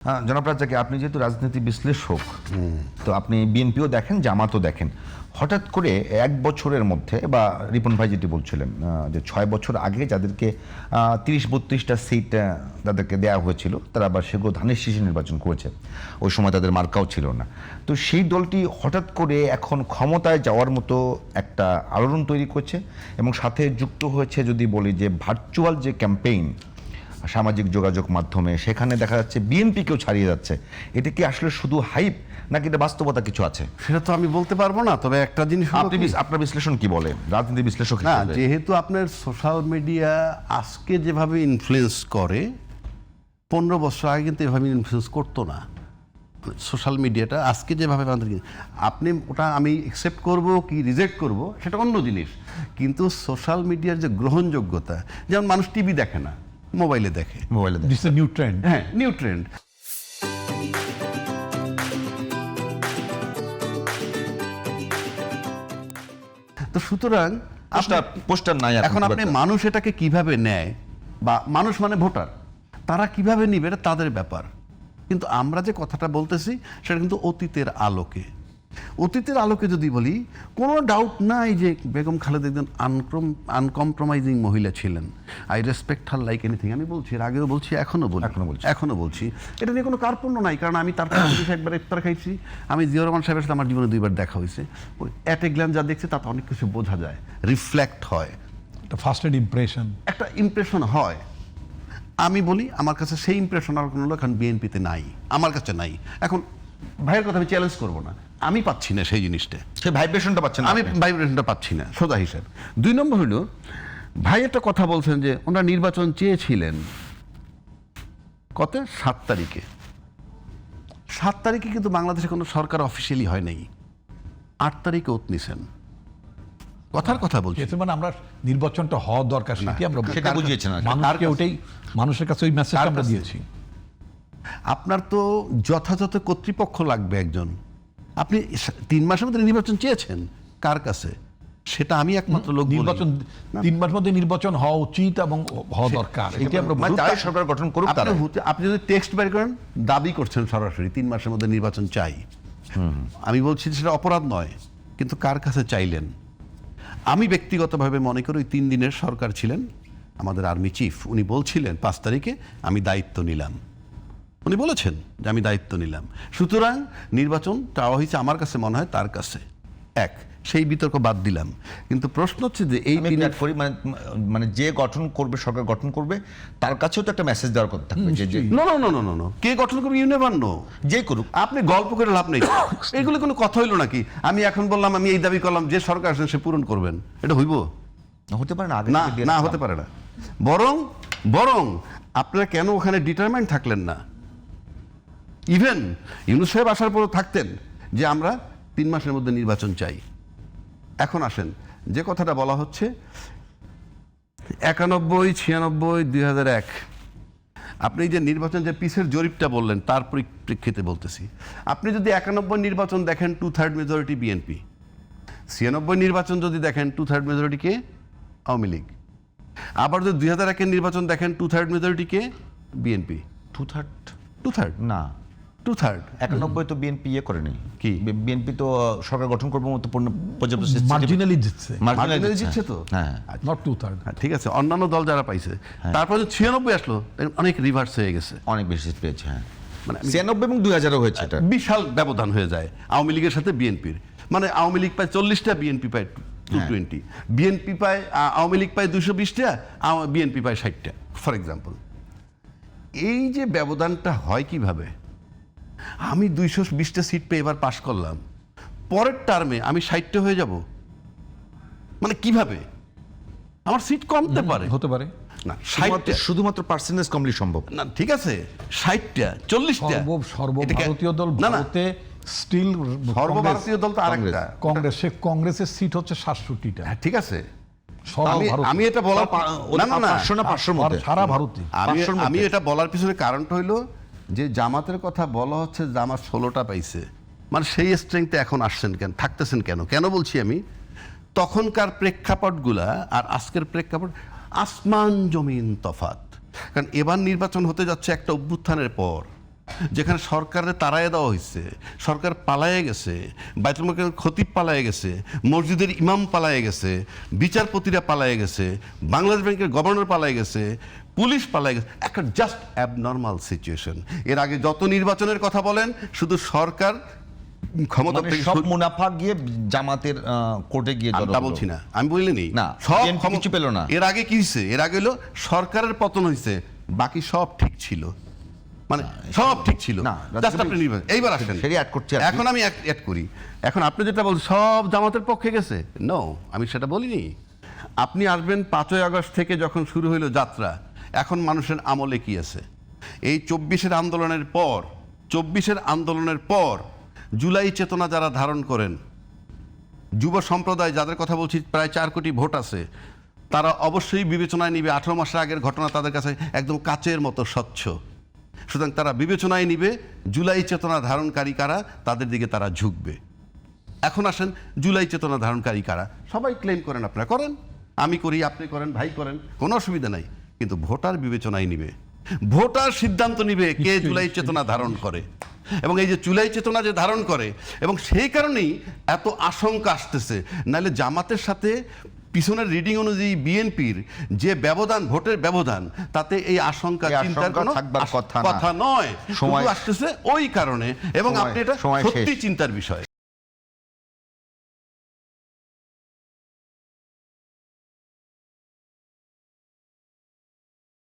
হ্যাঁ, জনাব রাজ্জাক, আপনি যেহেতু রাজনীতি বিশ্লেষক, তো আপনি বিএনপিও দেখেন, জামাতও দেখেন। হঠাৎ করে এক বছরের মধ্যে, বা রিপন ভাই যেটি বলছিলেন যে 6 বছর আগে যাদেরকে 30-32টা সিট তাদেরকে দেওয়া হয়েছিল, তারা আবার সেগুলো ধানের শীষে নির্বাচন করেছে। ওই সময় তাদের মার্কাও ছিল না। তো সেই দলটি হঠাৎ করে এখন ক্ষমতায় যাওয়ার মতো একটা আলোড়ন তৈরি করছে, এবং সাথে যুক্ত হয়েছে যদি বলি যে ভার্চুয়াল যে ক্যাম্পেইন সামাজিক যোগাযোগ মাধ্যমে, সেখানে দেখা যাচ্ছে বিএনপিকেও ছাড়িয়ে যাচ্ছে। এটা কি আসলে শুধু হাইপ, নাকি এটা বাস্তবতা কিছু আছে? সেটা তো আমি বলতে পারবো না, তবে একটা জিনিস আপনার বিশ্লেষণ কি বলে, রাজনীতি বিশ্লেষক না, হিসেবে? যেহেতু আপনার সোশ্যাল মিডিয়া আজকে যেভাবে ইনফ্লুয়েন্স করে, 15 বছর আগে কিন্তু এভাবে ইনফ্লুয়েন্স করতো না। সোশ্যাল মিডিয়াটা আজকে যেভাবে আপনি ওটা আমি অ্যাকসেপ্ট করব কি রিজেক্ট করব সেটা অন্য জিনিস, কিন্তু সোশ্যাল মিডিয়ার যে গ্রহণযোগ্যতা, যেমন মানুষ টিভি দেখে না, মোবাইলে দেখে। মোবাইলে দিস নিউ ট্রেন্ড। হ্যাঁ, নিউ ট্রেন্ড। তো সুতরাং পোস্টার নাই এখন আপনি মানুষ এটাকে কিভাবে নেয়, বা মানুষ মানে ভোটার, তারা কিভাবে নিবে এটা তাদের ব্যাপার। কিন্তু আমরা যে কথাটা বলতেছি সেটা কিন্তু অতীতের আলোকে। অতীতের আলোকে যদি বলি, কোনো ডাউট নাই যে বেগম খালেদা একজন আনকম্প্রোমাইজিং মহিলা ছিলেন। I respect her like anything. আমি বলছি, এর আগেও বলছি, এখনো বলছি। এটা নিয়ে কোনো কার্পণ্য নাই, কারণ আমি তার কাছে একবার ইফতার খাইছি। আমি জিয়া রহমান সাহেবের সাথে আমার জীবনে 2বার দেখা হয়েছে। ওই অ্যাট এ গ্ল্যান্স যা দেখছে তাতে অনেক কিছু বোঝা যায়, রিফ্লেক্ট হয়, ফার্স্ট ইমপ্রেশন, একটা ইমপ্রেশন হয়। আমি বলি, আমার কাছে সেই ইমপ্রেশন আর কোনো এখন বিএনপিতে নাই, আমার কাছে নাই। এখন ভাইয়ের কথা আমি চ্যালেঞ্জ করবো না, আমি পাচ্ছি না সেই জিনিসটা, সেই ভাইব্রেশনটা পাচ্ছেন, আমি ভাইব্রেশনটা পাচ্ছি না, সোজা হিসাব। 2 নম্বর হইল, ভাই একটা কথা বলছেন যে ওনারা নির্বাচন চেয়েছিলেন কত, 7 তারিখে। 7 তারিখে কিন্তু বাংলাদেশে কোনো সরকার অফিসিয়ালি হয় নাই। 8 তারিখে ওত নিছেন, কথার কথা বলছি। মানে আমরা নির্বাচনটা হওয়া দরকার সেটি আমরা সেটা বুঝিয়েছেন। মানুষকে ওটাই, মানুষের কাছে ওই মেসেজটা আমরা দিয়েছি। আপনার তো যথাযথ কর্তৃপক্ষ লাগবে একজন। আপনি 3 মাসের মধ্যে নির্বাচন চেয়েছেন কার কাছে, সেটা আমি একমাত্র লোক। নির্বাচন 3 মাসের মধ্যে নির্বাচন হওয়া উচিত এবং হওয়া দরকার, এটি আমরা সরকার গঠন করুক। আপনি যদি টেক্সট বের করেন, দাবি করছেন সরাসরি 3 মাসের মধ্যে নির্বাচন চাই। আমি বলছি সেটা অপরাধ নয়, কিন্তু কার কাছে চাইলেন? আমি ব্যক্তিগতভাবে মনে করি 3 দিনের সরকার ছিলেন আমাদের আর্মি চিফ, উনি বলছিলেন 5 তারিখে আমি দায়িত্ব নিলাম, উনি বলেছেন যে আমি দায়িত্ব নিলাম। সুতরাং নির্বাচন চাওয়া হয়েছে আমার কাছে মনে হয় তার কাছে, সেই বিতর্ক বাদ দিলাম। কিন্তু প্রশ্ন হচ্ছে যে এই মানে যে গঠন করবে, সরকার গঠন করবে, তার কাছেও তো একটা মেসেজ দেওয়ার কথা থাকবে যে নো, কে গঠন করবে ইউ নেভার নো, যে করুক। আপনি গল্প করে লাভ নেই। এগুলো কোনো কথা হইলো নাকি? আমি এখন বললাম, আমি এই দাবি করলাম, যে সরকার আসেন সে পূরণ করবেন, এটা হইব? হতে পারে না, হতে পারে না। বরং আপনারা কেন ওখানে ডিটারমাইন্ড থাকলেন না? ইভেন ইউনূস সাহেব আসার পরও থাকতেন যে আমরা 3 মাসের মধ্যে নির্বাচন চাই। এখন আসেন, যে কথাটা বলা হচ্ছে 91, 96, 2001, আপনি যে নির্বাচন যে পিসের জরিপটা বললেন তার পরিপ্রেক্ষিতে বলতেছি। আপনি যদি 91 নির্বাচন দেখেন 2/3 মেজরিটি বিএনপি, 96 নির্বাচন যদি দেখেন 2/3 মেজরিটি কে, আওয়ামী লীগ। আবার যদি 2001-এর নির্বাচন দেখেন 2/3 মেজরিটি কে, বিএনপি। 2/3 না, 2/3। 91 তো বিএনপি করেনি। কি বিএনপি তো সরকার গঠন করবে মতো পর্যাপ্ত মার্জিনালি জিতছে তো, নট 2/3। ঠিক আছে, অন্যান্য দল যারা পাইছে, তারপর 96 আসলো, অনেক রিভার্স হয়ে গেছে, অনেক বেশি সিট পেয়েছে। মানে 96 এবং 2000 হয়েছে, এটা বিশাল ব্যবধান হয়ে যায় আওয়ামী লীগের সাথে বিএনপির। মানে আওয়ামী লীগ পায় 40টা, বিএনপি পায় 220, বিএনপি পায়, আওয়ামী লীগ পায় 220টা, বিএনপি পায় 60টা, ফর এক্সাম্পল। এই যে ব্যবধানটা হয় কিভাবে? আমি 220টা সিট পেয়ে এবার পাশ করলাম, পরের টার্মে আমি 60টা হয়ে যাব, মানে কিভাবে? আমার সিট কমতে পারে, হতে পারে না, শুধুমাত্র পার্সেন্টেজ কমলি সম্ভব না। ঠিক আছে, 60টা, 40টা সর্বভারতীয় দল ভারতে স্টিল, সর্বভারতীয় দল তো আরেকটা, কংগ্রেসের সিট হচ্ছে 67টা। ঠিক আছে, আমি এটা বলার সারা ভারতে, আমি এটা বলার পিছনে কারণটা হইলো যে জামাতের কথা বলা হচ্ছে, জামাত 16টা পাইছে, মানে সেই স্ট্রেংথে এখন আসছেন কেন, থাকতেছেন কেন? কেন বলছি আমি, তখনকার প্রেক্ষাপটগুলা আর আজকের প্রেক্ষাপট আসমান জমিন তফাত। কারণ এবার নির্বাচন হতে যাচ্ছে একটা অভ্যুত্থানের পর, যেখানে সরকারের তাড়াইয়ে দেওয়া হয়েছে, সরকার পালায়ে গেছে, বাইতুল মুকাররমের খতিব পালায়ে গেছে, মসজিদের ইমাম পালায়ে গেছে, বিচারপতিরা পালায়ে গেছে, বাংলাদেশ ব্যাংকের গভর্নর পালায়ে গেছে, পুলিশ পালায়ে গেছে, একটা জাস্ট অ্যাবনর্মাল সিচুয়েশন। এর আগে যত নির্বাচনের কথা বলেন, শুধু সরকার ক্ষমতা মানে থেকে সব মুনাফা গিয়ে জামাতের কোর্টে গিয়ে জড়ো তা হলো। বলছি না, আমি বলিনি না, সব BNP কিছু পেল না। এর আগে কি হয়েছে? এর আগে হলো সরকারের পতন হয়েছে, বাকি সব ঠিক ছিল, মানে সব ঠিক ছিল। না, Just আপনি নির্বাচন এইবার আসেন, সেটাই add করছি আর কি। এখন আমি অ্যাড করি। এখন আপনি যেটা বলছেন সব জামাতের পক্ষে গেছে, নো, আমি সেটা বলিনি। আপনি আসবেন 5ই আগস্ট থেকে যখন শুরু হইলো যাত্রা, এখন মানুষের আমলে কি আছে? এই 24-এর আন্দোলনের পর জুলাই চেতনা যারা ধারণ করেন, যুব সম্প্রদায় যাদের কথা বলছি, প্রায় 4 কোটি ভোট আছে, তারা অবশ্যই বিবেচনায় নিবে 18 মাসের আগের ঘটনা তাদের কাছে একদম কাচের মতো স্বচ্ছ। সুতরাং তারা বিবেচনায় নিবে জুলাই চেতনা ধারণকারী কারা, তাদের দিকে তারা ঝুঁকবে। এখন আসেন জুলাই চেতনা ধারণকারী কারা, সবাই ক্লেম করেন, আপনারা করেন, আমি করি, আপনি করেন, ভাই করেন, কোনো অসুবিধা নাই, কিন্তু ভোটার বিবেচনায় নিবে, ভোটার সিদ্ধান্ত নিবে কে জুলাই চেতনা ধারণ করে। এবং এই যে জুলাই চেতনা যে ধারণ করে, এবং সেই কারণেই এত আশঙ্কা আসতেছে। নাহলে জামাতের সাথে পিছনের রিডিং অনুযায়ী বিএনপির যে ব্যবধান, ভোটের ব্যবধান, তাতে এই আশঙ্কা এই চিন্তার আশঙ্কা কোনো থাকবার কথা না। কথা নয়, সময় শুধু আসতেছে ওই কারণে, এবং সময়- আপনি এটা সময় শেষ। সত্যি চিন্তার বিষয়।